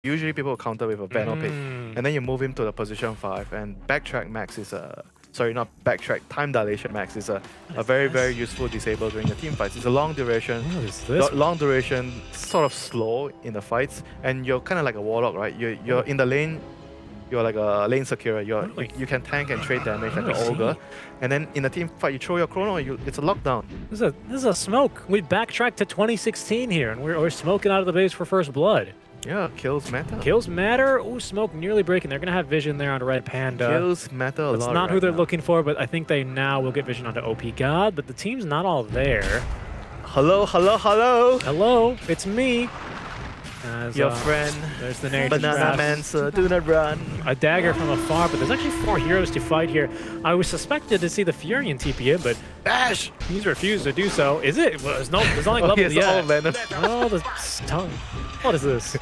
Usually people will counter with a Veno pick, and then you move him to the position 5, and backtrack max is a... Sorry, not backtrack, time dilation max is a very useful disable during the team fights. It's a long duration, long duration, sort of slow in the fights, and you're kind of like a warlock, right? You're in the lane, you're like a lane securer. You can tank and trade damage like an ogre, and then in the team fight you throw your chrono. It's a lockdown. This is a smoke. We backtracked to 2016 here, and we're smoking out of the base for first blood. Yeah, kills matter. Kills matter. Ooh, smoke nearly breaking. They're gonna have vision there on the red panda. Kills matter a lot. That's not who they're looking for, but I think they now will get vision onto OP God. But the team's not all there. Hello, hello, hello. Hello, it's me. Your friend. There's the Banana Man, so do not run. A dagger from afar, but there's actually 4 heroes to fight here. I was suspected to see the Furion TP in, but Bash! he's refused to do so. Is it? Well, there's not like level yet. Oh, the tongue. What is this?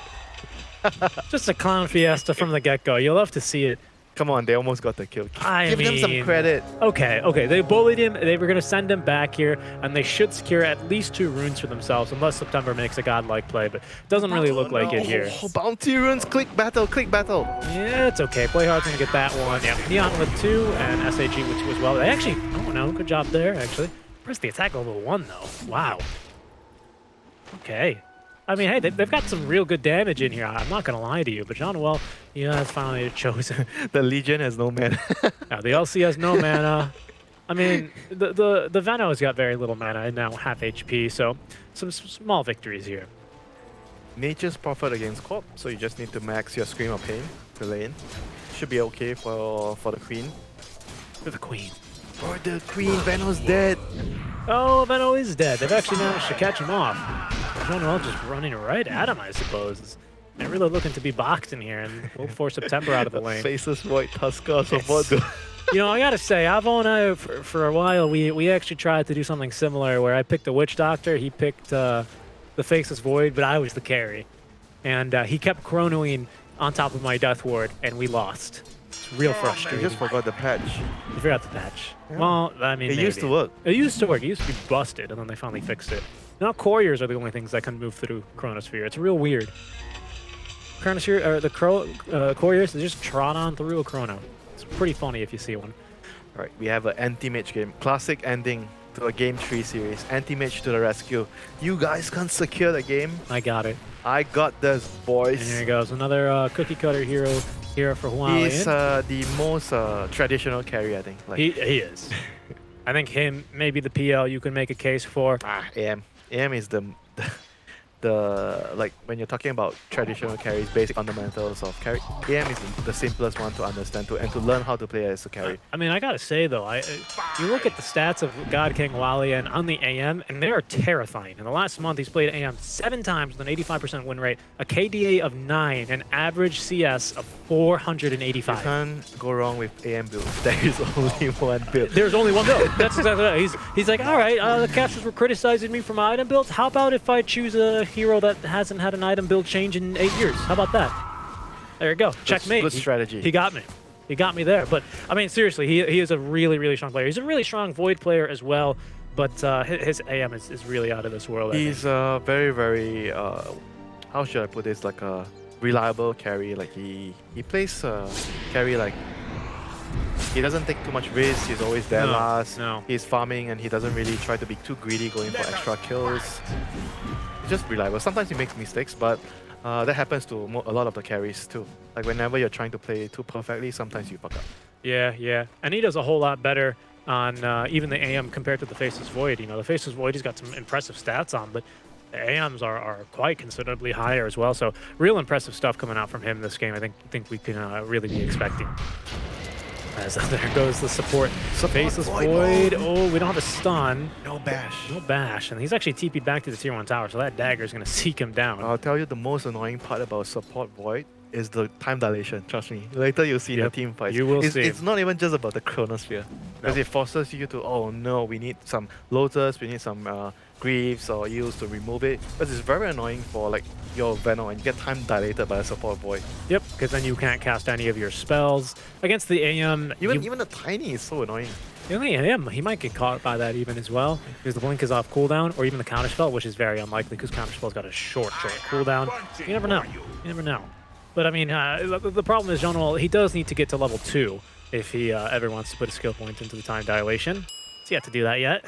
Just a clown fiesta from the get-go. You'll love to see it. Come on, they almost got the kill. Give them mean, some credit. Okay. They bullied him. They were going to send him back here, and they should secure at least 2 runes for themselves, unless September makes a godlike play, but doesn't really look like it here. Bounty runes, click battle, click battle. Yeah, it's okay. Playhard's going to get that one. Yeah, Neon with 2, and SAG with 2 as well. They actually, oh no, good job there, actually. Where's the attack level 1, though? Wow. Okay. I mean, hey, they've got some real good damage in here. I'm not going to lie to you, but John Well, has finally chosen. The Legion has no mana. Now, the LC has no mana. I mean, the Veno has got very little mana and now half HP, so some small victories here. Nature's Prophet against Corp, so you just need to max your Scream of Pain to lane. Should be okay for the Queen. For the Queen. For the Queen, Veno's dead. Oh, Veno is dead. They've actually managed to catch him off. John Well just running right at him, I suppose. They're really looking to be boxed in here, and we'll force September out of the lane. Faceless Void Tusker support. You know, I gotta say, Avo and I, for a while, we actually tried to do something similar where I picked the Witch Doctor, he picked the Faceless Void, but I was the carry. And he kept chronoing on top of my Death Ward, and we lost. It's real frustrating. You just forgot the patch. You forgot the patch. Yeah. Well, I mean, it used to work. It used to work. It used to be busted, and then they finally fixed it. Now couriers are the only things that can move through Chronosphere. It's real weird. Chronosphere, or the couriers, they just trot on through a chrono. It's pretty funny if you see one. All right, we have an anti-mage game. Classic ending to a Game 3 series. Anti-mage to the rescue. You guys can't secure the game. I got it. I got this, boys. And here goes another cookie cutter hero here for Huawei. He's the most traditional carry, I think. Like, he is. I think him, maybe the PL, you can make a case for. AM. AM is the like when you're talking about traditional carries, basic fundamentals of carry. AM is the simplest one to understand and to learn how to play as a carry. I mean, I gotta say though, you look at the stats of God King Walian on the AM, and they are terrifying. In the last month, he's played AM 7 times with an 85% win rate, a KDA of 9, and average CS of 485. You can't go wrong with AM build. There is only one build. There's only one build. That's exactly right. He's like, all right, the casters were criticizing me for my item builds. How about if I choose a hero that hasn't had an item build change in 8 years? How about that? There you go. Checkmate. Good strategy. He got me. He got me there. But, I mean, seriously, he is a really strong player. He's a really strong Void player as well, but his AM is really out of this world. He's very, how should I put this, like a reliable carry. Like he plays carry like he doesn't take too much risk. He's always there last. No. He's farming and he doesn't really try to be too greedy going for extra kills. He's just reliable. Sometimes he makes mistakes, but that happens to a lot of the carries too. Like whenever you're trying to play too perfectly, sometimes you fuck up. Yeah. And he does a whole lot better on even the AM compared to the Faceless Void. You know, the Faceless Void, he's got some impressive stats on, but the AMs are quite considerably higher as well. So real impressive stuff coming out from him this game. I think we can really be expecting. As there goes the support. Faceless Void. Oh, we don't have a stun. No bash. No bash. And he's actually TP'd back to the tier 1 tower, so that dagger is going to seek him down. I'll tell you the most annoying part about support Void is the time dilation. Trust me. Later you'll see the team fights. You will see. It's not even just about the Chronosphere. Because it forces you to, oh no, we need some Lotus, we need some Greaves or Eels to remove it. Because it's very annoying for like your Venom and you get time dilated by a support Void. Yep, because then you can't cast any of your spells. Against the AM... Even the Tiny is so annoying. The only AM, he might get caught by that even as well, because the Blink is off cooldown, or even the Counterspell, which is very unlikely because Counterspell's got a short cooldown. You never know. You never know. But I mean, the problem is Jean-Noel, he does need to get to level 2 if he ever wants to put a skill point into the time dilation. He's yet to do that yet.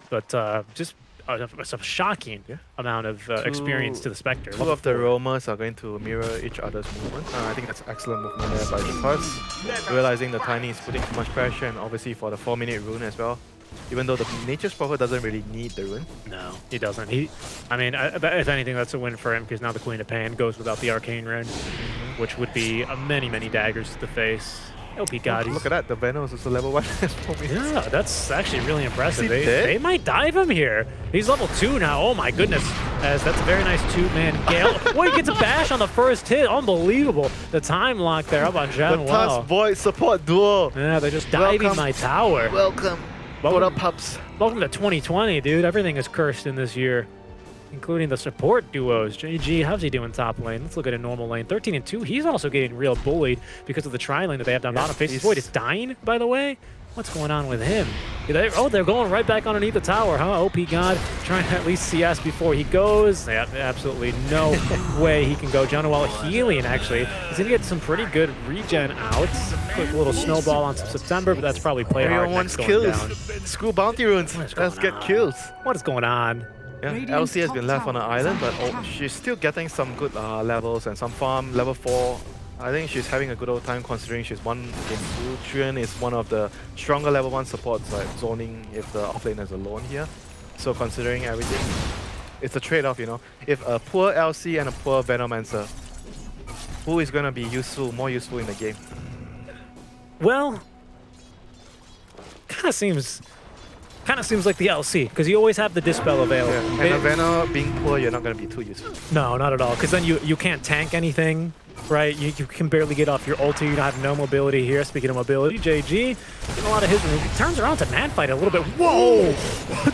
But just a shocking amount of experience to the Spectre. Two of the roamers are going to mirror each other's movement. I think that's excellent movement there by the first. Realizing the Tiny is putting too much pressure, and obviously for the 4-minute rune as well. Even though the Nature's Prophet doesn't really need the rune. No, he doesn't. I mean, if anything, that's a win for him because now the Queen of Pain goes without the Arcane Rune, which would be many, many daggers to the face. OP God. Look at that, the Venom is also level 1 for me. Yeah, that's actually really impressive. They might dive him here. He's level 2 now. Oh my goodness. As that's a very nice 2-man Gale. Oh, he gets a bash on the first hit. Unbelievable. The time lock there up on Jean. The Tusk Void support duo. Yeah, they're just diving my tower. Welcome. What up, pups? Welcome to 2020, dude. Everything is cursed in this year, including the support duos. JG, how's he doing top lane? Let's look at a normal lane. 13 and 2. He's also getting real bullied because of the tri-lane that they have down bottom. Faces Void is dying, by the way. What's going on with him? They're going right back underneath the tower, huh? OP God trying to at least CS before he goes. Yeah, absolutely no way he can go. Jean-Noel healing, actually. He's going to get some pretty good regen out. Quick little snowball on September, but that's probably play hard. Everyone wants kills. Screw bounty runes. Let's get kills. What is going on? Yeah, LC has been left on the island, but she's still getting some good levels and some farm. Level 4. I think she's having a good old time considering she's 1 in 2. Trian is one of the stronger level 1 supports, like zoning if the offlane is alone here. So considering everything, it's a trade-off, you know. If a poor LC and a poor Venomancer, who is going to be more useful in the game? Well, kind of seems like the LC, because you always have the Dispel available. Yeah. And a Venom being poor, you're not going to be too useful. No, not at all, because then you can't tank anything. Right, you can barely get off your ulti. You have no mobility here. Speaking of mobility, JG getting a lot of his move. He turns around to Manfight a little bit. Whoa!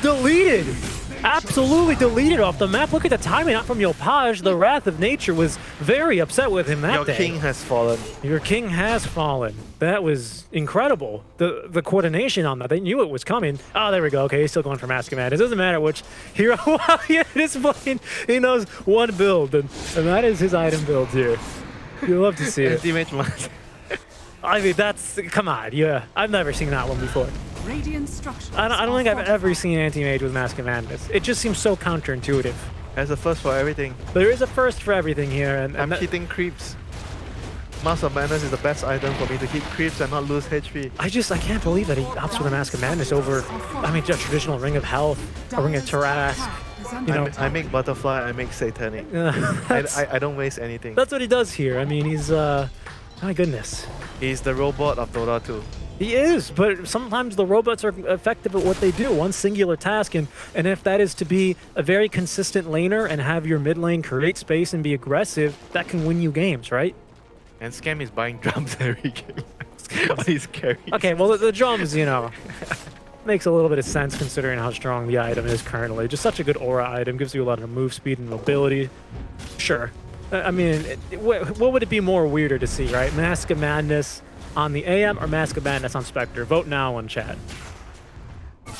Deleted! Absolutely deleted off the map. Look at the timing out from Yopaj. The Wrath of Nature was very upset with him that day. Your king has fallen. Your king has fallen. That was incredible. The coordination on that. They knew it was coming. Oh, there we go. Okay, he's still going for Mask Command. It doesn't matter which hero he is playing. He knows one build, and that is his item build here. You'll love to see it. Anti-mage mask. I mean, come on, yeah. I've never seen that one before. I don't think I've ever seen anti-mage with Mask of Madness. It just seems so counterintuitive. There's a first for everything. There is a first for everything here, and I'm hitting creeps. Mask of Madness is the best item for me to hit creeps and not lose HP. I can't believe that he opts for the Mask of Madness over, I mean, just traditional Ring of Health, a Ring of Tarask. You know, I make Butterfly, I make Satanic. I don't waste anything. That's what he does here. I mean, he's, my goodness. He's the robot of Dota2. He is, but sometimes the robots are effective at what they do, one singular task, and if that is to be a very consistent laner and have your mid lane create space and be aggressive, that can win you games, right? And Scam is buying drums every game. All these carries. Okay, well, the drums, you know, makes a little bit of sense considering how strong the item is currently. Just such a good aura item, gives you a lot of move speed and mobility. Sure. I mean, what would it be more weirder to see, right? Mask of Madness on the AM or Mask of Madness on Spectre? Vote now in chat.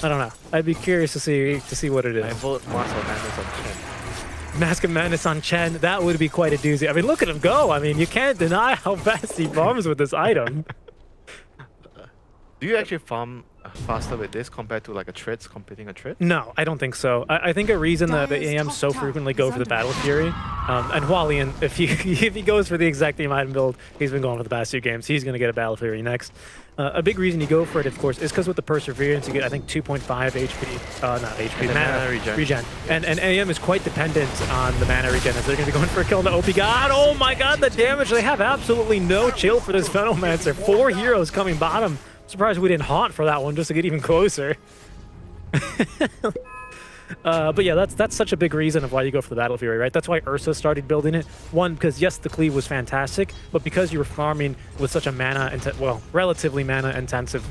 I don't know. I'd be curious to see what it is. I vote Mask of Madness on Chen. Mask of Madness on Chen, that would be quite a doozy. I mean, look at him go. I mean, you can't deny how fast he farms with this item. Do you actually farm faster with this compared to like a Tritz competing a Tritz? No, I don't think so. I think a reason that the AMs so frequently go for the Battle Fury, and Hualien, if he goes for the exact same item build he's been going for the past 2 games, he's going to get a Battle Fury next. A big reason you go for it, of course, is because with the Perseverance you get, I think, 2.5 HP, not HP, mana regen. And AM is quite dependent on the mana regen, as they're going to be going for a kill on the OP God. Oh my god, the damage! They have absolutely no chill for this Venomancer. 4 heroes coming bottom. Surprised we didn't haunt for that one just to get even closer. But yeah, that's such a big reason of why you go for the Battle Fury, right? That's why Ursa started building it. One, because yes, the cleave was fantastic, but because you were farming with such a relatively mana-intensive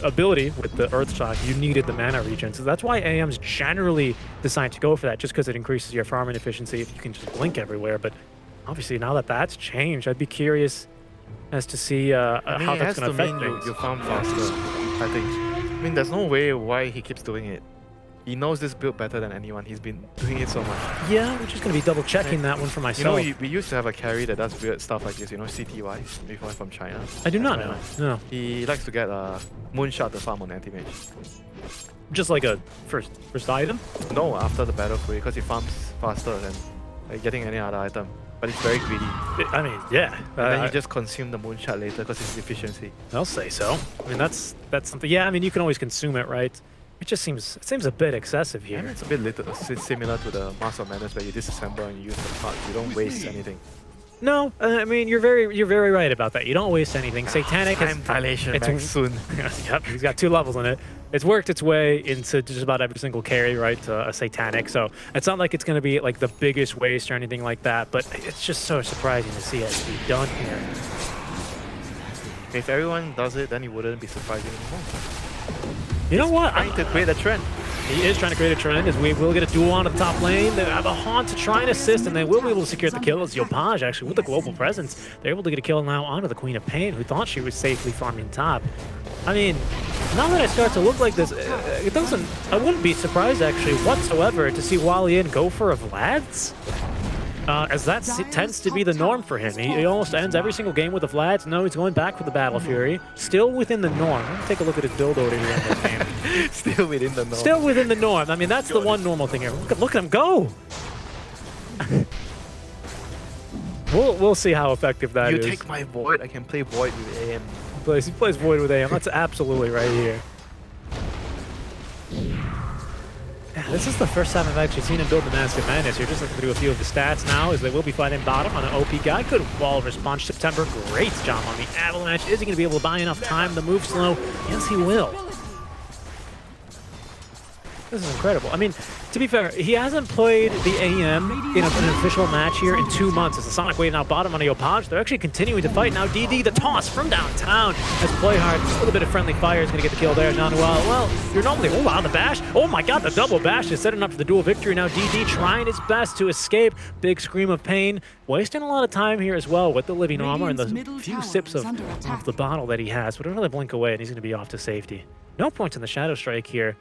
ability with the Earth Shock, you needed the mana regen. So that's why AMs generally decide to go for that, just because it increases your farming efficiency if you can just blink everywhere. But obviously, now that that's changed, I'd be curious as to see how that's going to affect things. You farm faster, I think. I mean, there's no way why he keeps doing it. He knows this build better than anyone. He's been doing it so much. Yeah, we're just going to be double checking that one for myself. You know, we used to have a carry that does weird stuff like this, you know, CTY, before from China. I do not know. No. He likes to get a moonshot to farm on anti-mage. Just like a first item? No, after the battle for you, because he farms faster than like, getting any other item. But he's very greedy. I mean, yeah. And then you just consume the moonshot later because it's efficiency. I'll say so. I mean, that's something. Yeah, I mean, you can always consume it, right? It just seems a bit excessive here. And it's a bit similar to the Master of Madness where you disassemble and you use the parts. You don't waste anything. No, I mean you're very right about that. You don't waste anything. Satanic time dilation max soon. Yep, he's got 2 levels in it. It's worked its way into just about every single carry, right? A Satanic. So it's not like it's going to be like the biggest waste or anything like that. But it's just so surprising to see it be done here. If everyone does it, then it wouldn't be surprising anymore. You know what? Trying to create a trend. He is trying to create a trend as we will get a duel onto the top lane. They have a Haunt to try and assist, and they will be able to secure the kill as Yopaj, actually, with the global presence. They're able to get a kill now onto the Queen of Pain, who thought she was safely farming top. I mean, now that I start to look like this, it doesn't... I wouldn't be surprised, actually, whatsoever, to see Walian go for a Vlad's. As that tends to be the norm for him. He almost ends every single game with a Vlad's. No, he's going back for the Battle Fury. Still within the norm. Let me take a look at his build order here in this game. Still within the norm. Still within the norm. I mean, that's the one normal thing here. Look at him go! We'll see how effective that is. You take my Void, I can play Void with AM. He plays Void with AM. That's absolutely right here. Yeah, this is the first time I've actually seen him build the Mask of Madness here. Just looking through a few of the stats now, as they will be fighting bottom on an OP guy. Good wall response. September, great job on the Avalanche. Is he going to be able to buy enough time to move slow? Yes, he will. This is incredible. I mean, to be fair, he hasn't played the AM in an official match here in 2 months. As the Sonic Wave now bottom on Yopaj, they're actually continuing to fight. Now DD, the toss from downtown as Playhard, a little bit of friendly fire is going to get the kill there. Nanuel, well, you're normally, oh wow, the bash. Oh my god, the double bash is setting up for the dual victory. Now DD trying his best to escape. Big scream of pain. Wasting a lot of time here as well with the living armor and the few sips of the bottle that he has. But another blink away and he's going to be off to safety. No points in the Shadow Strike here.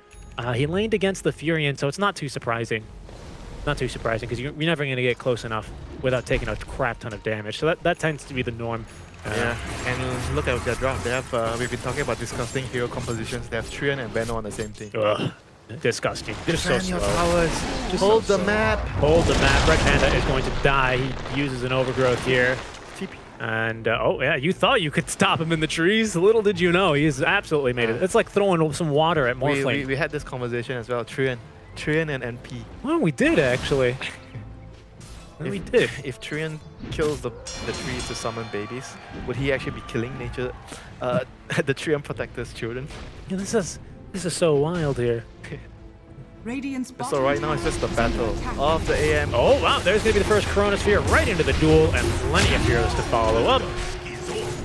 He laned against the Furion, so it's not too surprising. Not too surprising, because you're never going to get close enough without taking a crap ton of damage. So that tends to be the norm. Yeah, and look at their draft. They have, we've been talking about disgusting hero compositions. They have Trian and Venom on the same team. Ugh, disgusting. They're so slow. Just hold the map. Hold the map. Red Panda is going to die. He uses an overgrowth here. TP. And, oh yeah, you thought you could stop him in the trees. Little did you know, he's absolutely made it. It's like throwing some water at Morphling. We had this conversation as well, Trian and NP. Well, we did, actually. We did. If Trian kills the trees to summon babies, would he actually be killing nature, the Trian Protector's children? Yeah, this is so wild here. So right now it's just the battle of the AM. Oh wow, there's going to be the first Chronosphere right into the duel, and plenty of Fearless to follow up.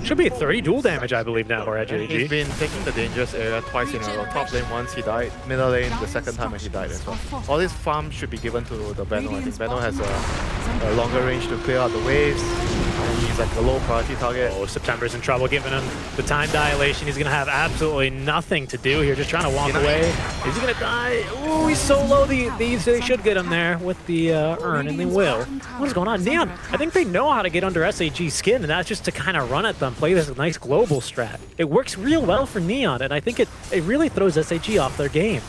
Should be 30 duel damage, I believe, now for GG. He's been taking the dangerous area twice in a row. Top lane once he died, middle lane the second time when he died as well. All this farm should be given to the Venom. I think Venom has a longer range to clear out the waves. And he's like a low priority target. Oh, September's in trouble, giving him the time dilation. He's going to have absolutely nothing to do here, just trying to walk away. Is he going to die? Oh, he's so low. They should get him there with the urn, and they will. What is going on? Neon, I think they know how to get under SAG's skin, and that's just to kind of run at them, play this nice global strat. It works real well for Neon, and I think it really throws SAG off their game.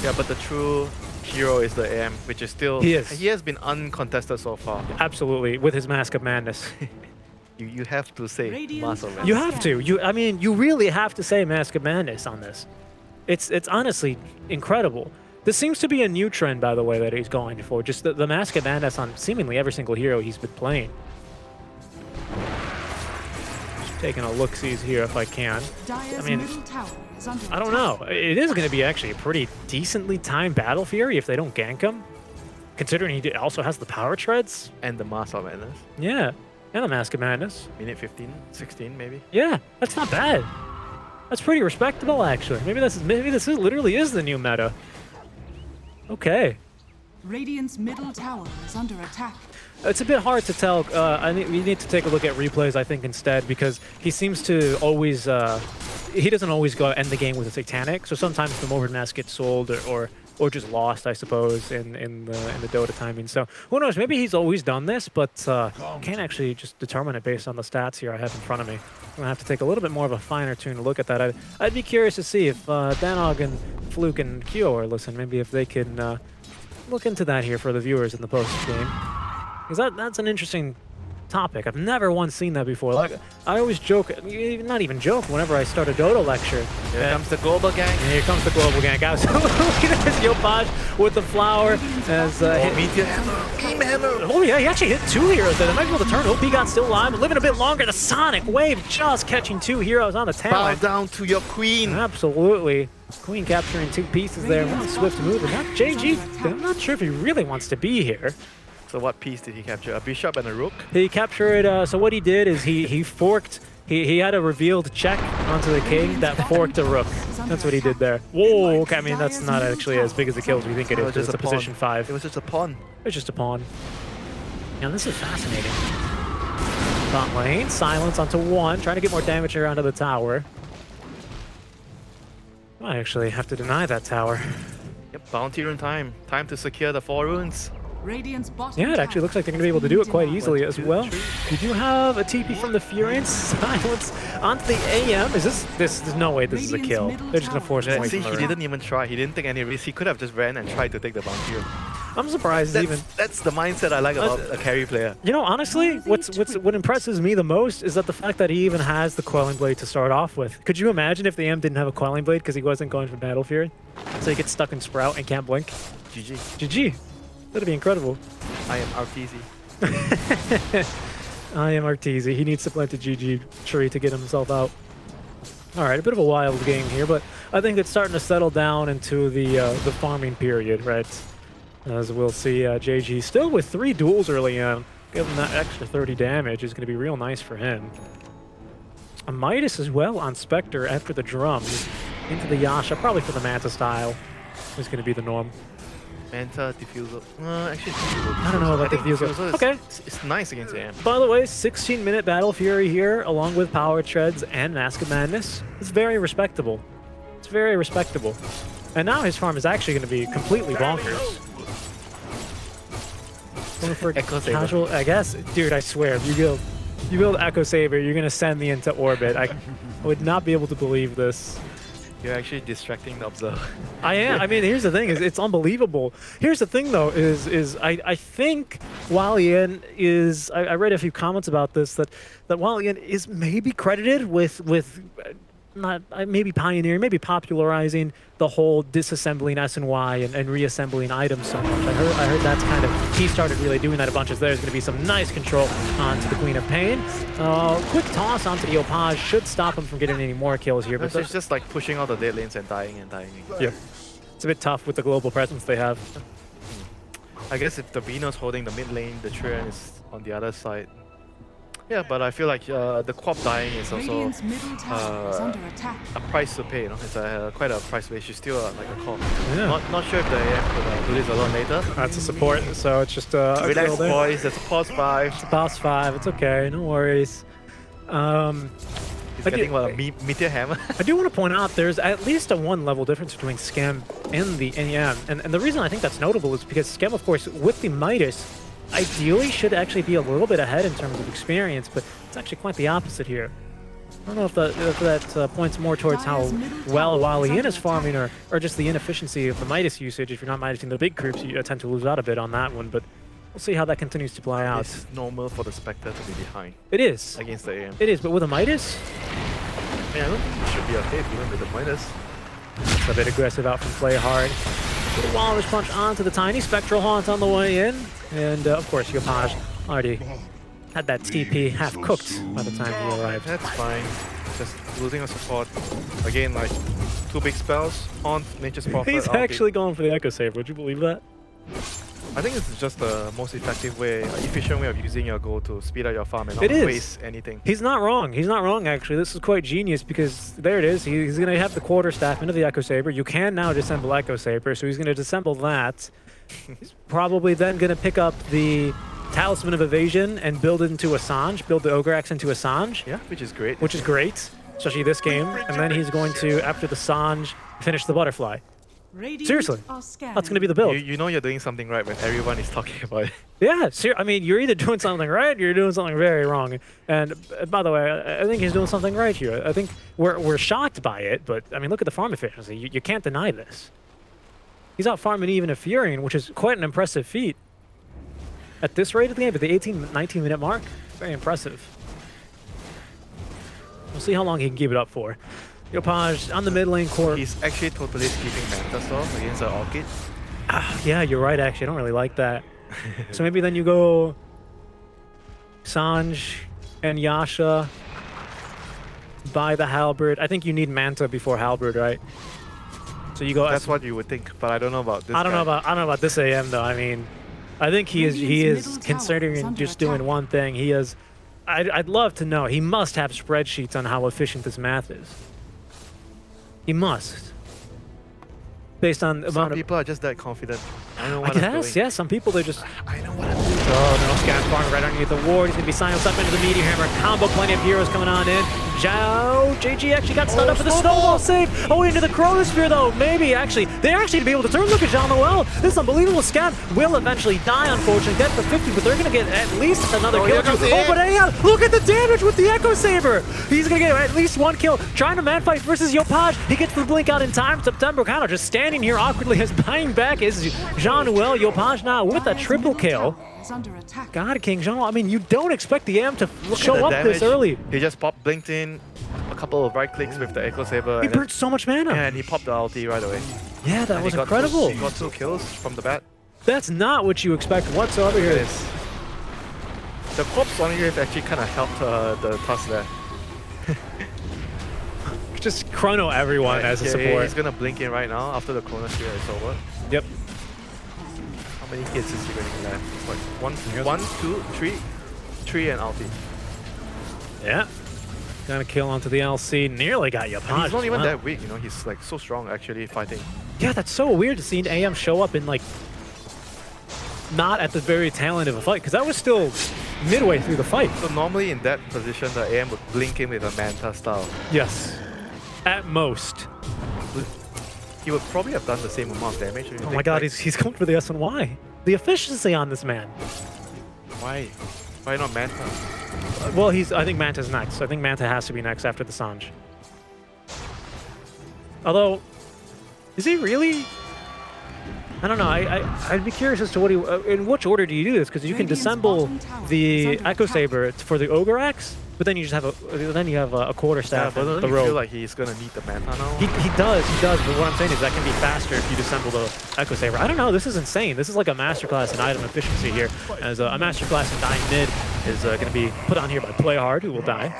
Yeah, but the true hero is the AM, which is still... He has been uncontested so far. Absolutely, with his Mask of Madness. You have to say Mask of Madness. You have to. I mean, you really have to say Mask of Madness on this. It's honestly incredible. This seems to be a new trend, by the way, that he's going for. Just the Mask of Madness on seemingly every single hero he's been playing. Just taking a look-sees here if I can. I mean, I don't know. It is going to be actually a pretty decently timed Battle Fury if they don't gank him. Considering he also has the Power Treads. And the Mask of Madness. Yeah, and the Mask of Madness. Minute 15, 16 maybe? Yeah, that's not bad. That's pretty respectable, actually. Maybe this literally is the new meta. Okay. Radiant's middle tower is under attack. It's a bit hard to tell. We need to take a look at replays, I think, instead, because he seems to always... he doesn't always go end the game with a Satanic, so sometimes the Morbid Mask gets sold, or or just lost, I suppose, in the Dota timing. So who knows? Maybe he's always done this, but can't actually just determine it based on the stats here I have in front of me. I'm gonna have to take a little bit more of a finer tune look at that. I'd be curious to see if Danog and Fluke and Kyo are listening. Maybe if they can look into that here for the viewers in the post game, because that's an interesting topic. I've never once seen that before. Like, I always joke, not even joke, whenever I start a Dota lecture. Here comes the global gang. Here comes the global gang. Absolutely. There's Yopaj with the flower as hit Meteor Hammer, Beam Hammer. Oh yeah, he actually hit 2 heroes there. They might be able to turn. OP got still alive, living a bit longer. The Sonic Wave just catching 2 heroes on the tail Bow end. down to your queen. Absolutely. Queen capturing 2 pieces there. One swift move, and that JG, I'm not sure if he really wants to be here. So what piece did he capture? A bishop and a rook? He captured, so what he did is he forked, he had a revealed check onto the king that forked a rook. That's what he did there. Whoa, okay, I mean, that's not actually as big as the kill as we think it is. It's a position 5. It was just a pawn. It's just a pawn. Yeah, this is fascinating. Top lane, silence onto 1, trying to get more damage here onto the tower. Might actually have to deny that tower. Yep, bounty rune time. Time to secure the 4 runes. Radiant's bottom Yeah, it actually looks like they're going to be able to do it quite easily as well. 1, 2, 3. We do have a TP from the Furians. Silence onto the AM. Is this there's no way this is a kill. They're just going to force him away See, from he the ring. didn't even try. He didn't take any risk. He could have just ran and tried to take the bounty rune. I'm surprised even. That's the mindset I like about a carry player. You know, honestly, what impresses me the most is that the fact that he even has the Quelling Blade to start off with. Could you imagine if the AM didn't have a Quelling Blade because he wasn't going for Battle Fury? So he gets stuck in Sprout and can't blink? GG. GG. That'd be incredible. I am RTZ. I am Arteezy. He needs to plant a GG tree to get himself out. All right, a bit of a wild game here, but I think it's starting to settle down into the farming period, right? As we'll see, JG still with 3 duels early on. Give him that extra 30 damage is going to be real nice for him. A Midas as well on Spectre after the drums. Into the Yasha, probably for the Manta style is going to be the norm. Manta, Diffusal. Actually, Diffusal. I don't know about I think Diffusal. is, Okay. It's nice against AM. By the way, 16-minute Battle Fury here, along with Power Treads and Mask of Madness. It's very respectable. It's very respectable. And now his farm is actually going to be completely bonkers. Going for Echo Saber. casual, I guess. Dude, I swear, if you build Echo Saber, you're going to send me into orbit. I would not be able to believe this. You're actually distracting the observer. I am. I mean, here's the thing: is it's unbelievable. Here's the thing, though: is I think Walian is. I read a few comments about this that Walian is maybe credited with not maybe pioneering, maybe popularizing the whole disassembling SNY and reassembling items so much. I heard that's kind of he started really doing that a bunch. As there's going to be some nice control onto the Queen of Pain. Quick toss onto the Opage should stop him from getting any more kills here. But It's just like pushing all the dead lanes and dying and dying. yeah, it's a bit tough with the global presence they have. I guess if the Venus holding the mid lane, the Trian is on the other side. Yeah, but I feel like the Quap dying is also Radiant's middle tower is under attack. a price to pay. You know, it's quite a price to pay. She's still like a call. Yeah. Not sure if the AM could do this a lot later. That's a support, so it's just a Relax, kill there. boys. That's a pause 5. It's a past 5. It's okay. No worries. He's I getting do- what, a Meteor Hammer? I do want to point out there's at least a 1 level difference between Schem and the AM. And the reason I think that's notable is because Schem, of course, with the Midas, ideally should actually be a little bit ahead in terms of experience, but it's actually quite the opposite here. I don't know if that points more towards how well Walian is farming or just the inefficiency of the Midas usage. If you're not Midasing the big groups, you tend to lose out a bit on that one, but we'll see how that continues to play out. It's normal for the Spectre to be behind It is. against the AM. It is, but with a Midas, Yeah, I don't think it should be okay even with the minus. it's a bit aggressive out from Play Hard. Little Walrus Punch onto the Tiny. Spectral Haunt on the way in. And, of course, Yopaj already had that TP half cooked by the time he arrived. That's fine. Just losing a support. Again, like 2 big spells. Haunt, Nature's Prophet. He's ulti. actually going for the Echo Saber. Would you believe that? I think it's just the most effective way, efficient way of using your gold to speed up your farm and It not is. waste anything. He's not wrong. He's not wrong, actually. This is quite genius because there it is. He's going to have the quarterstaff into the Echo Saber. You can now disassemble Echo Saber, so he's going to disassemble that. He's probably then going to pick up the Talisman of Evasion and build it into Assange, build the Ogre Axe into Assange, Yeah, which is great. which is great, especially this game. And then he's going to, after the Sange, finish the Butterfly. Radiant Seriously, are scanning. that's going to be the build. You know you're doing something right when everyone is talking about it. Yeah, I mean, you're either doing something right, or you're doing something very wrong. And by the way, I think he's doing something right here. I think we're shocked by it, but I mean, look at the farm efficiency. You can't deny this. He's out farming even a Furion, which is quite an impressive feat. At this rate of the game, at the 19 minute mark, very impressive. We'll see how long he can keep it up for. Yopaj on the mid lane court. He's actually totally skipping Manta Storm against the Orchid. Yeah, you're right, actually. I don't really like that. So maybe then you go Sanj and Yasha by the Halberd. I think you need Manta before Halberd, right? So you go. That's what you would think, but I don't know about this. I don't know about this AM though. I mean, I think he is considering just doing one thing. He is. I'd love to know. He must have spreadsheets on how efficient this math is. He must. Based on Some people are just that confident. I know I what I'm guess, doing. yeah. Some people they just. I know what I'm doing. Oh no, Scan Farm right underneath the ward. He's gonna be silenced up into the Meteor Hammer combo. Plenty of heroes coming on in. Zhao, JG actually got stunned up for the snowball save. Oh, into the Chronosphere though. Maybe actually, they're actually to be able to turn. Look at Jean Noel. This unbelievable Scan will eventually die, unfortunately. Dead for 50, but they're gonna get at least another kill. here comes the Oh, but yeah, look at the damage with the Echo Saber. He's gonna get at least one kill. Trying to man fight versus Yopaj. He gets the blink out in time. September kind of just standing here awkwardly as buying back is Jean Noel. Yopaj now with a triple kill. Under attack. God, King Jean, I mean, you don't expect the AM to show The up damage, this early. He just blinked in a couple of right clicks with the Echo Saber. He and then- burnt so much mana. and he popped the ulti right away. Yeah, that And was he got incredible. He got 2 kills from the bat. That's not what you expect whatsoever It here. is. The corpse on here actually kind of helped the task there. Just chrono everyone Right, as a yeah, support. He's gonna blink in right now after the Chronosphere is over. Yep. How many hits is he going to land? What, Here's- 1, 2, 3, 3 and ulti. Yeah. Gonna kill onto the LC. Nearly got you. And he's not even that weak, you know. He's like so strong actually fighting. Yeah, that's so weird to see an AM show up in like not at the very tail end of a fight, because that was still midway through the fight. So normally in that position, the AM would blink in with a Manta style. Yes. At most. He would probably have done the same amount of damage. Oh my god, he's going for the S&Y. The efficiency on this man. Why? Why not Manta? Well, I think Manta's next. I think Manta has to be next after the Sanj. Although, is he really? I don't know. I'd be curious as to what he. In which order do you do this? Because you can Radiant's disassemble bottom tower the is under Echo attack. Saber for the Ogre Axe, but then you just have a quarter Yeah, staff but and don't the you feel rogue. like he's gonna need the Manta now? He does. But what I'm saying is that can be faster if you disassemble the Echo Saber. I don't know. This is insane. This is like a masterclass in item efficiency here. As a masterclass in dying mid is going to be put on here by Play Hard, who will die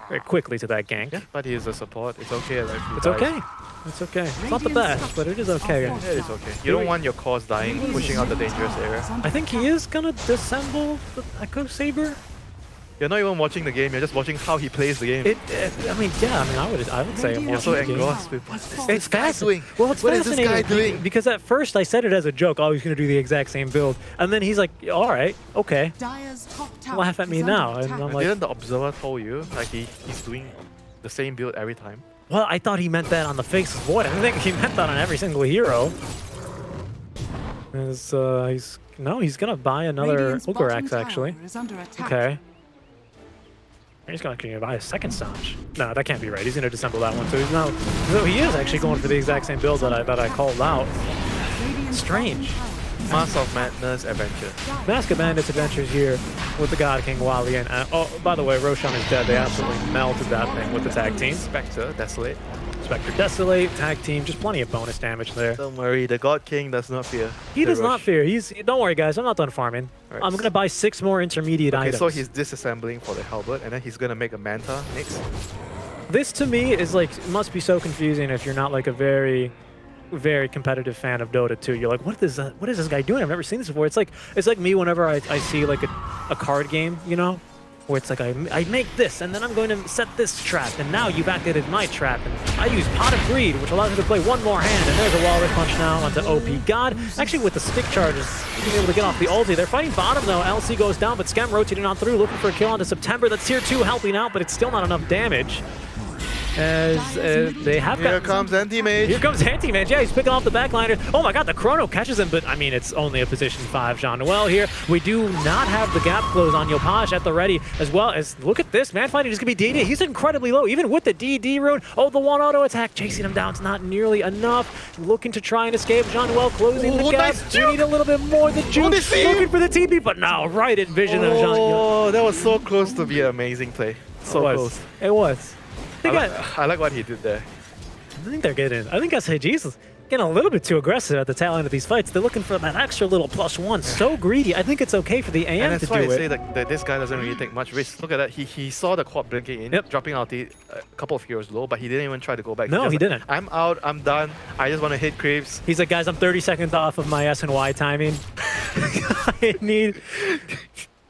very quickly to that gank. Yeah, but he is a support. It's okay. Like, he It's dies. okay. It's okay. It's not the best, but it is okay. Yeah, it's okay. You don't want your cores dying, pushing out the dangerous area. I think he is gonna disassemble the Echo Saber. You're not even watching the game. You're just watching how he plays the game. I mean, yeah. I mean, I would say I'm You're so watching the game. engrossed with what is It's this guy fascinating. doing? Well, it's What is this fascinating guy doing? because at first I said it as a joke. Oh, he's gonna do the exact same build, and then he's like, "All right, okay." Dire's top tower Laugh at me is under now, and attack. I'm like, Didn't the observer told you like he's doing the same build every time? well, I thought he meant that on the Faceless Void. I didn't think he meant that on every single hero. He's gonna buy another Radiant's Ogre bottom Axe tower actually. is under attack. Okay. He's gonna buy a second Sanj. No, that can't be right. He's gonna disassemble that one. So he is actually going for the exact same build that I called out. Radiant's Strange. bottom tower is Mass of Madness adventure. Mask of Bandits adventures here with the God King Wally and oh, by the way, Roshan is dead. They absolutely melted that thing with the tag team. Spectre, Desolate. Spectre Desolate, tag team, just plenty of bonus damage there. Don't worry, the God King does not fear. He the does not rush. fear. Don't worry, guys. I'm not done farming. Right. I'm gonna buy 6 more intermediate Okay, items. so he's disassembling for the Halberd, and then he's gonna make a Manta next. This to me is like must be so confusing if you're not like a very competitive fan of Dota 2. You're like, what is this guy doing? I've never seen this before. It's like me whenever I see like a card game, you know, where it's like I make this and then I'm going to set this trap and now you've activated my trap and I use Pot of Greed, which allows me to play one more hand, and there's a wall punch now onto OP God. Actually with the stick charges, being able to get off the ulti. They're fighting bottom though. LC goes down, but Scam rotating on through, looking for a kill onto September. That's tier 2 helping out, but it's still not enough damage. as they have Here got... comes Anti-Mage. Here comes Anti-Mage. Yeah, he's picking off the backliner. Oh my god, the Chrono catches him, but I mean, it's only a position 5 Jean-Noel here. We do not have the gap close on Yopaj at the ready, as well as, look at this, man fighting is going to be DD. He's incredibly low, even with the DD rune. Oh, the one auto attack chasing him down. It's not nearly enough. Looking to try and escape. Jean-Noel closing the gap. Nice We need a little bit more. The juke looking for the TP, but now right in vision of Jean-Noel. Oh, that was so close to be an amazing play. So close. It was. I like what he did there. I think they're getting. I think SAG's getting a little bit too aggressive at the tail end of these fights. They're looking for that extra little +1. So greedy. I think it's okay for the AM And that's to why do I it. say that this guy doesn't really take much risk. Look at that. He saw the quad blinking in, dropping out a couple of heroes low, but he didn't even try to go back. No, he didn't. I'm out. I'm done. I just want to hit creeps. He's like, guys, I'm 30 seconds off of my S and Y timing.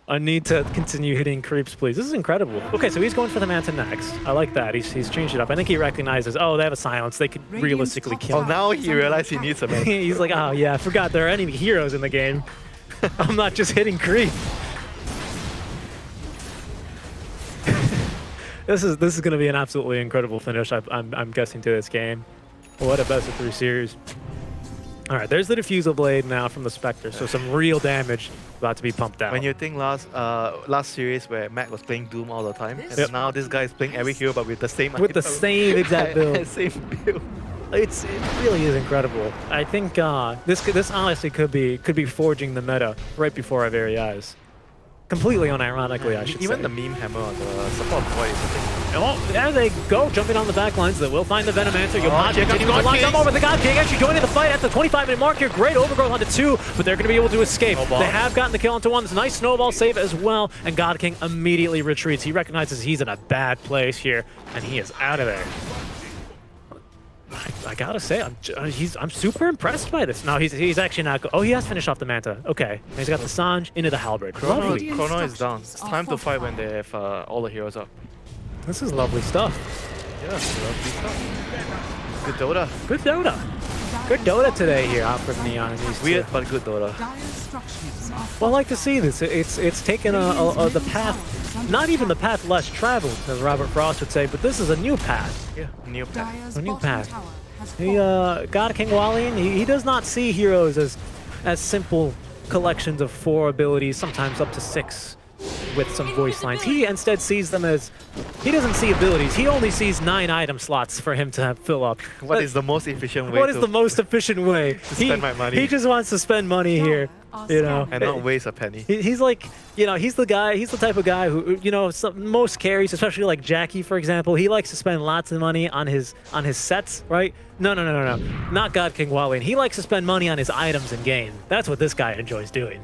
I need to continue hitting creeps, please. This is incredible. Okay, so he's going for the Manta next. I like that. He's changed it up. I think he recognizes, oh, they have a silence. They could realistically kill Oh, him. now he realized he needs a man. He's like, oh yeah, I forgot there are enemy heroes in the game. I'm not just hitting creep. This is going to be an absolutely incredible finish. I'm guessing to this game. What a best of 3 series. All right, there's the Diffusal Blade now from the Spectre, so some real damage about to be pumped out. When you think last series where Mac was playing Doom all the time, and now this guy is playing every hero but with the same same exact build. same build. It really is incredible. I think this honestly could be forging the meta right before our very eyes. Completely unironically, I should Even say. the meme hammer on the support boy is a thing. Oh, there they go, jumping on the back lines. They will find the Venomancer. Oh, here comes God lines King. up over the God King, actually joining the fight at the 25-minute mark here. Great overgrowth onto 2, but they're going to be able to escape. Snowball. They have gotten the kill onto 1. It's a nice snowball save as well, and God King immediately retreats. He recognizes he's in a bad place here, and he is out of there. I gotta say, I'm super impressed by this. No, he's actually not. Oh, he has finished off the Manta. Okay, and he's got the Sange into the Halberd. Lovely. Chrono is down. It's time to fight when they have all the heroes up. This is lovely stuff. Yeah, lovely stuff. Good Dota. Good Dota. Good Dota today here out from Neon. And these Weird, two. but good Dota. Dire structures are Well, I like to see this. It's taken the path, not even the path less traveled, as Robert Frost would say, but this is a new path. Yeah, new path. Dire's A new bottom path. tower has He, fallen. God King Walian, he does not see heroes as simple collections of 4 abilities, sometimes up to 6, with some voice lines. He instead sees them as, he doesn't see abilities, he only sees 9 item slots for him to fill up. What is the most efficient way What is the most efficient way? spend my money? He just wants to spend money here, you know. and not waste a penny? He's like, you know, he's the type of guy who, you know, most carries, especially like Jackie, for example, he likes to spend lots of money on his sets, right? No. Not God King Walian. He likes to spend money on his items in game. That's what this guy enjoys doing.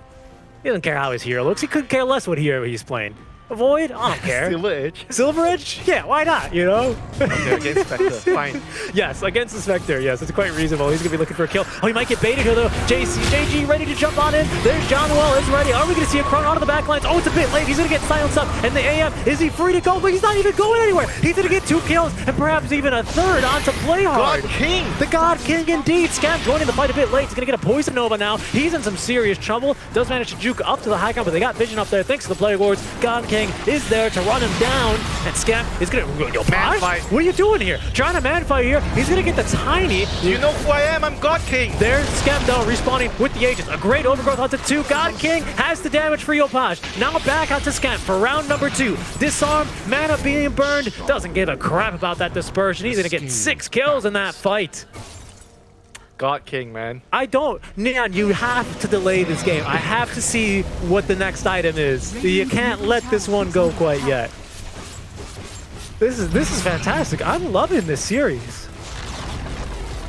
He doesn't care how his hero looks. He couldn't care less what hero he's playing. Void? I don't care. Silver Edge. Silver Edge? Yeah, why not, you know? Okay, against Spectre. Fine. Yes, against the Spectre, yes, it's quite reasonable. He's going to be looking for a kill. Oh, he might get baited here, though. JG ready to jump on in. There's Jean-Noel is ready. Are we going to see a Chrono onto the back lines? Oh, it's a bit late. He's going to get silenced up. And the AM, is he free to go? But he's not even going anywhere. He's going to get 2 kills and perhaps even a 3rd onto Play Hard. God King! The God King indeed. Scam joining the fight a bit late. He's going to get a Poison Nova now. He's in some serious trouble. Does manage to juke up to the high ground, but they got vision up there thanks to the Player Wards. God King is there to run him down, and Scam is gonna Man fight. What are you doing here? Trying to man fight here. He's gonna get the tiny. You know who I am? I'm God King! There's Scam though, respawning with the Aegis. A great overgrowth onto 2. God King has the damage for Yopaj. Now back onto Scam for round number 2. Disarm, mana being burned. Doesn't give a crap about that dispersion. He's gonna get 6 kills in that fight. God King, man. I don't. Neon, you have to delay this game. I have to see what the next item is. You can't let this one go quite yet. This is fantastic. I'm loving this series.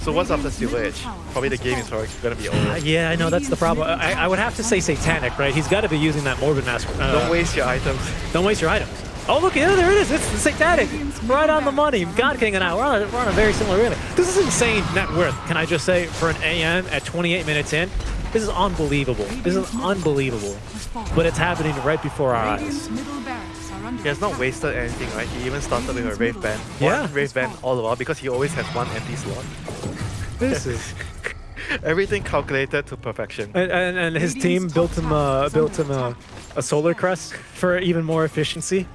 So what's after Silver Edge? Probably the game is gonna be over. Yeah, I know, that's the problem. I would have to say Satanic, right? He's got to be using that Morbid Mask. Don't waste your items. Don't waste your items. Oh, look, yeah, there it is. It's the Satanic. Right on the money. God King and I, we're on a very similar rhythm. This is insane net worth, can I just say, for an AM at 28 minutes in. This is unbelievable. This is unbelievable. But it's happening right before our eyes. He has not wasted anything, right? He even started with a Wraith Band. Yeah. One Wraith Band all the while because he always has 1 empty slot. This is... Everything calculated to perfection. And his team built him a solar crest for even more efficiency.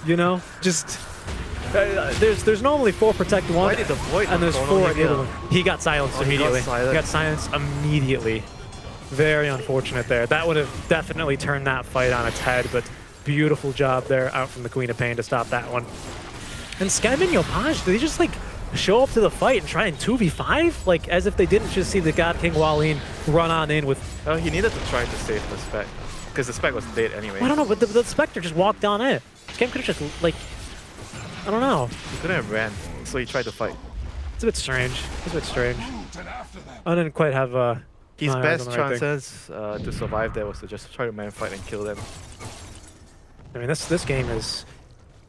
You know, just There's normally 4 protect 1, Why did the Void and there's chrono 4 him the other here? one. He got silenced Oh, he got immediately. silenced. He got silenced immediately. Very unfortunate there. That would have definitely turned that fight on its head, but beautiful job there out from the Queen of Pain to stop that one. And Scam and Yopaj, did they just like show up to the fight and try and 2v5? Like as if they didn't just see the God King Wallin run on in with... Oh, he needed to try to save the spec. Because the spec was dead anyway. I don't know, but the Spectre just walked on in. Scam could have just like... I don't know. He couldn't have ran, so he tried to fight. It's a bit strange. It's a bit strange. I didn't quite have His my eyes best on the right thing. chances to survive there was to just try to man fight and kill them. I mean, this game is...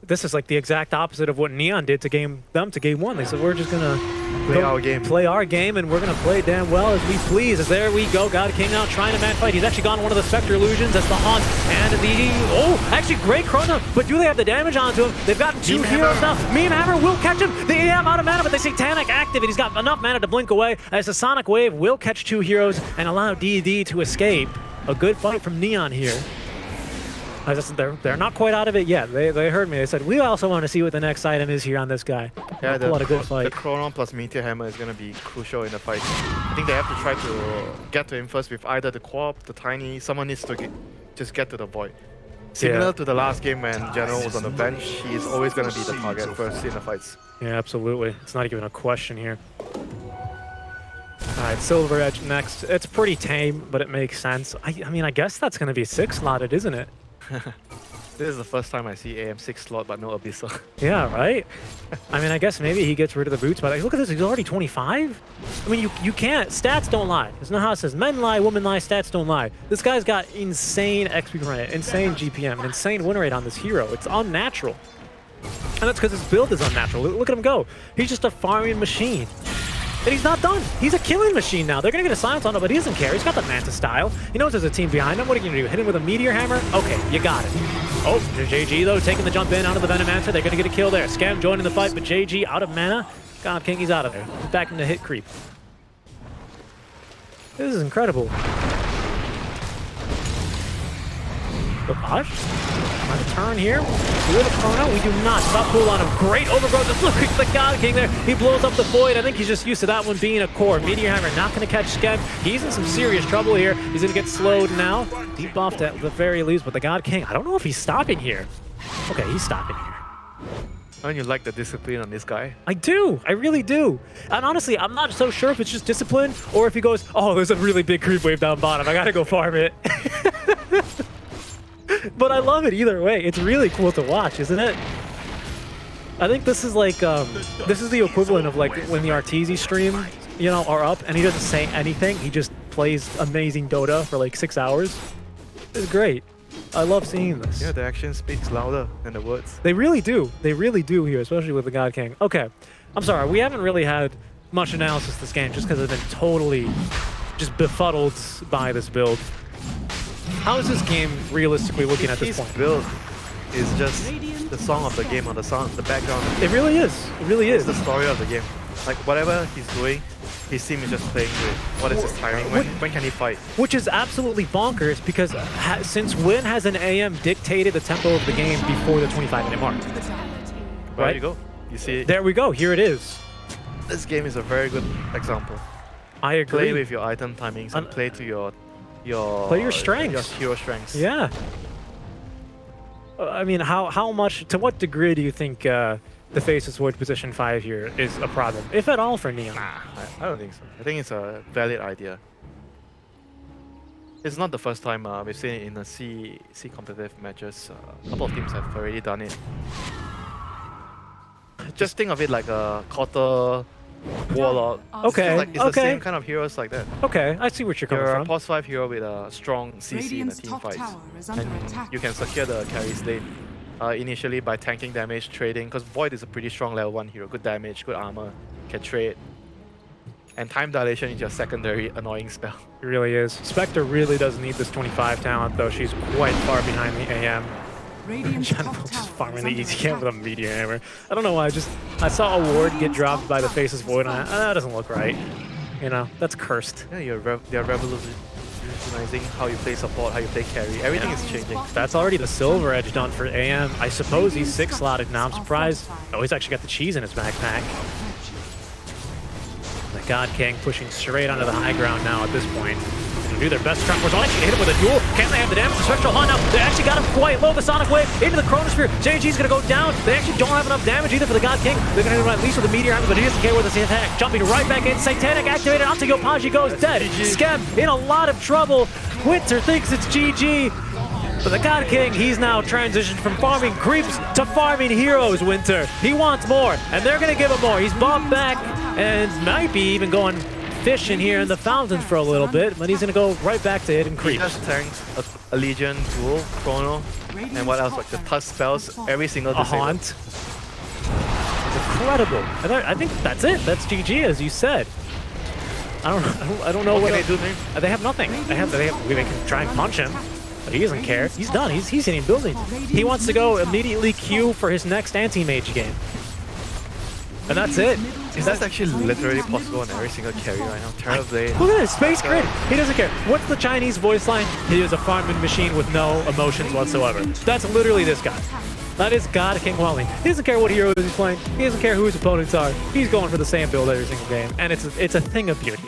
This is like the exact opposite of what Neon did to game 1. They said, we're just gonna play our game, and we're gonna play damn well as we please. As there we go, God King now trying to man fight. He's actually gone one of the Spectre illusions. That's the Haunt and the... Oh, actually great chrono, but do they have the damage onto him? They've gotten 2 heroes now. Meme Hammer will catch him. The AM out of mana, but they Satanic active, and he's got enough mana to blink away as the Sonic Wave will catch 2 heroes and allow DD to escape. A good fight from Neon here. They're not quite out of it yet. They heard me. They said, we also want to see what the next item is here on this guy. Yeah, Pull out a good fight. the Chronon plus Meteor Hammer is going to be crucial in the fight. I think they have to try to get to him first with either the Quap, the Tiny. Someone needs to just get to the Void. Similar to the last game when General was on the bench, he is always going to be the target first in the fights. Yeah, absolutely. It's not even a question here. All right, Silver Edge next. It's pretty tame, but it makes sense. I mean, I guess that's going to be 6 slotted, isn't it? This is the first time I see AM 6 slot but no Abyssal. Yeah, right? I mean, I guess maybe he gets rid of the boots, but look at this, he's already 25? I mean, you can't, stats don't lie. It's not how it says, men lie, women lie, stats don't lie. This guy's got insane XP per minute, insane GPM, an insane win rate on this hero. It's unnatural. And that's because his build is unnatural. Look at him go. He's just a farming machine. And he's not done. He's a killing machine now. They're going to get a silence on him, but he doesn't care. He's got the Manta style. He knows there's a team behind him. What are you going to do? Hit him with a Meteor Hammer? Okay, you got it. Oh, JG, though, taking the jump in out of the Venomancer. They're going to get a kill there. Scam joining the fight, but JG out of mana. God King, he's out of there. He's back into hit creep. This is incredible. Gosh. On a turn here. With a chrono. We do not stop cool on him. Great overgrowth. Look at the God King there. He blows up the Void. I think he's just used to that one being a core. Meteor Hammer not going to catch Scam. He's in some serious trouble here. He's going to get slowed now. Deep buffed at the very least, but the God King, I don't know if he's stopping here. Okay, he's stopping here. Don't you like the discipline on this guy? I do. I really do. And honestly, I'm not so sure if it's just discipline or if he goes, oh, there's a really big creep wave down bottom. I got to go farm it. But I love it either way. It's really cool to watch, isn't it? I think this is like, this is the equivalent of like when the Arteezy stream, you know, are up and he doesn't say anything. He just plays amazing Dota for like 6 hours. It's great. I love seeing this. Yeah, the action speaks louder than the words. They really do. They really do here, especially with the God King. Okay, I'm sorry. We haven't really had much analysis this game just because I've been totally just befuddled by this build. How is this game realistically looking at this point? His build is just the song of the game on the background. It really is. It really is. It's the story of the game. Like whatever he's doing, his team is just playing with. What is his timing? When can he fight? Which is absolutely bonkers because since when has an AM dictated the tempo of the game before the 25-minute mark? There you go. You see it. There we go. Here it is. This game is a very good example. I agree. Play with your item timings and play to your strengths. Your hero strengths. Yeah. I mean, how much, to what degree do you think the Faceless Void position 5 here is a problem, if at all, for Neon? Nah, I don't think so. I think it's a valid idea. It's not the first time we've seen it in the C competitive matches. A couple of teams have already done it. Just think of it like a quarter warlord. Okay, It's the same kind of heroes like that. Okay, I see what you're coming You're from. a pos 5 hero with a strong CC in the Radiant's team top fights. tower is under And attack. you can secure the carry lane initially by tanking damage, trading, because Void is a pretty strong level 1 hero. Good damage, good armor, can trade. And time dilation is your secondary annoying spell. It really is. Spectre really does need this 25 talent, though. She's quite far behind the AM. Radiant's General top just tower farming is the under easy game with a attack. Meteor Hammer. I don't know why, I saw a ward get dropped by the Faceless Void, and that doesn't look right. You know, that's cursed. Yeah, they're recognizing how you play support, how you play carry. Everything is changing. That's already the silver edge done for AM. I suppose he's 6-slotted now. I'm surprised. Oh, he's actually got the cheese in his backpack. The God King pushing straight onto the high ground now at this point. Gonna do their best. Trapwars actually hit him with a duel. Can they have the damage? The Spectral Hunt now. They actually got him quite low. The Sonic Wave into the Chronosphere. JG's gonna go down. They actually don't have enough damage either for the God King. They're gonna hit him at least with a Meteor Hammer, but he doesn't care with the attack. Jumping right back in. Satanic activated onto Yopaji goes dead. Skem in a lot of trouble. Winter thinks it's GG. But the God King, he's now transitioned from farming creeps to farming heroes, Winter. He wants more, and they're going to give him more. He's bumped back and might be even going fishing here in the fountains for a little bit, but he's going to go right back to hitting He creeps. just tanked a Legion, Duel, Chrono, and what else? Like the Tusk spells, every single A disable. haunt. It's incredible. And I think that's it. That's GG, as you said. I don't know what What can else- they do to him? They have nothing. They can try and punch him, but he doesn't care. He's done. He's hitting buildings. He wants to go immediately queue for his next anti-mage game. And that's it. Is that actually literally possible on every single carry right now? Terrorblade. Look at this, Space Grid. He doesn't care. What's the Chinese voice line? He is a farming machine with no emotions whatsoever. That's literally this guy. That is God King Wally. He doesn't care what heroes he's playing. He doesn't care who his opponents are. He's going for the same build every single game, and it's a thing of beauty.